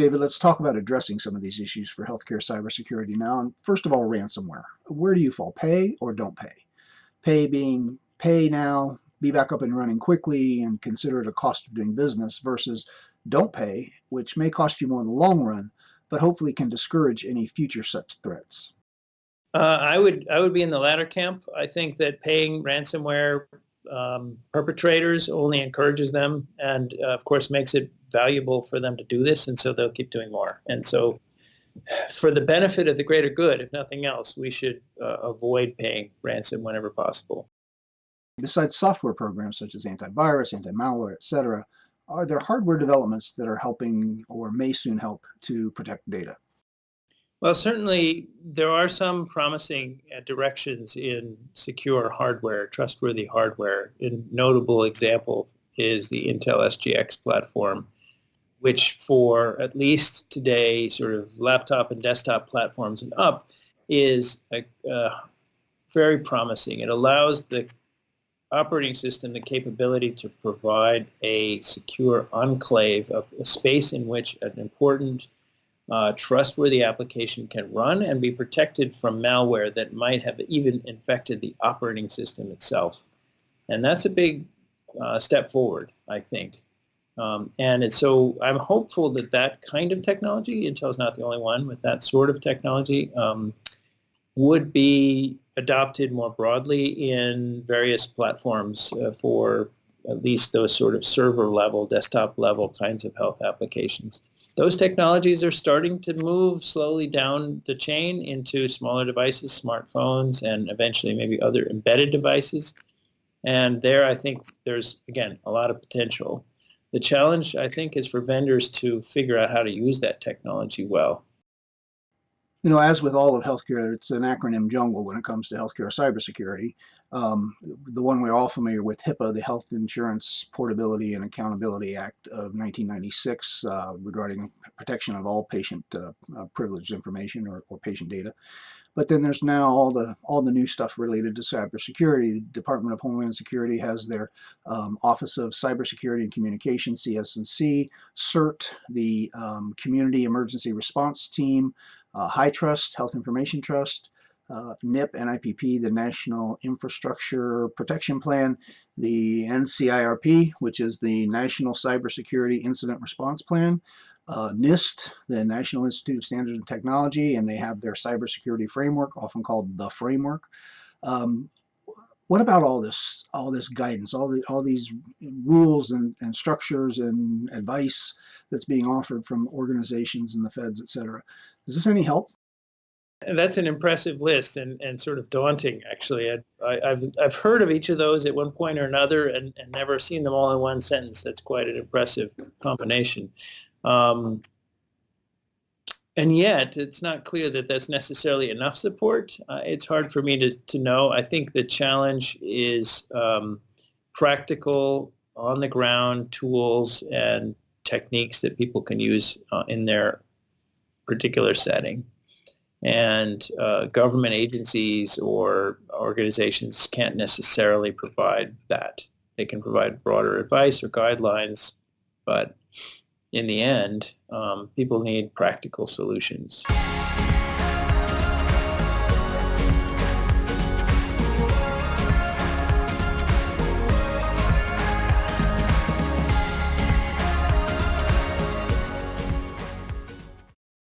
David, let's talk about addressing some of these issues for healthcare cybersecurity now. And first of all, ransomware. Where do you fall? Pay or don't pay? Pay being pay now, be back up and running quickly, and consider it a cost of doing business, versus don't pay, which may cost you more in the long run, but hopefully can discourage any future such threats. I would be in the latter camp. I think that paying ransomware perpetrators only encourages them, and of course makes it valuable for them to do this, and so they'll keep doing more. And so, for the benefit of the greater good, if nothing else, we should avoid paying ransom whenever possible. Besides software programs such as antivirus, anti-malware, etc., are there hardware developments that are helping or may soon help to protect data? Well, certainly there are some promising directions in secure hardware, trustworthy hardware. A notable example is the Intel SGX platform, which for at least today sort of laptop and desktop platforms and up is very promising. It allows the operating system the capability to provide a secure enclave of a space in which an important trustworthy application can run and be protected from malware that might have even infected the operating system itself. And that's a big step forward, I think. So I'm hopeful that that kind of technology, Intel's not the only one with that sort of technology, would be adopted more broadly in various platforms for at least those sort of server level, desktop level kinds of health applications. Those technologies are starting to move slowly down the chain into smaller devices, smartphones, and eventually maybe other embedded devices. And there I think there's, again, a lot of potential. The challenge, I think, is for vendors to figure out how to use that technology well. You know, as with all of healthcare, it's an acronym jungle when it comes to healthcare cybersecurity. The one we're all familiar with, HIPAA, the Health Insurance Portability and Accountability Act of 1996, regarding protection of all patient privileged information or patient data. But then there's now all the new stuff related to cybersecurity. The Department of Homeland Security has their Office of Cybersecurity and Communication, CS&C, CERT, the Community Emergency Response Team, HITRUST, Health Information Trust, NIP, NIPP, the National Infrastructure Protection Plan, the NCIRP, which is the National Cybersecurity Incident Response Plan, NIST, the National Institute of Standards and Technology, and they have their cybersecurity framework, often called the framework. What about all this guidance, all these rules and structures and advice that's being offered from organizations and the feds, etc.? Is this any help? And that's an impressive list and sort of daunting, actually. I've heard of each of those at one point or another and never seen them all in one sentence. That's quite an impressive combination. And yet, it's not clear that that's necessarily enough support. It's hard for me to know. I think the challenge is practical, on-the-ground tools and techniques that people can use in their particular setting. And government agencies or organizations can't necessarily provide that. They can provide broader advice or guidelines, but in the end, people need practical solutions.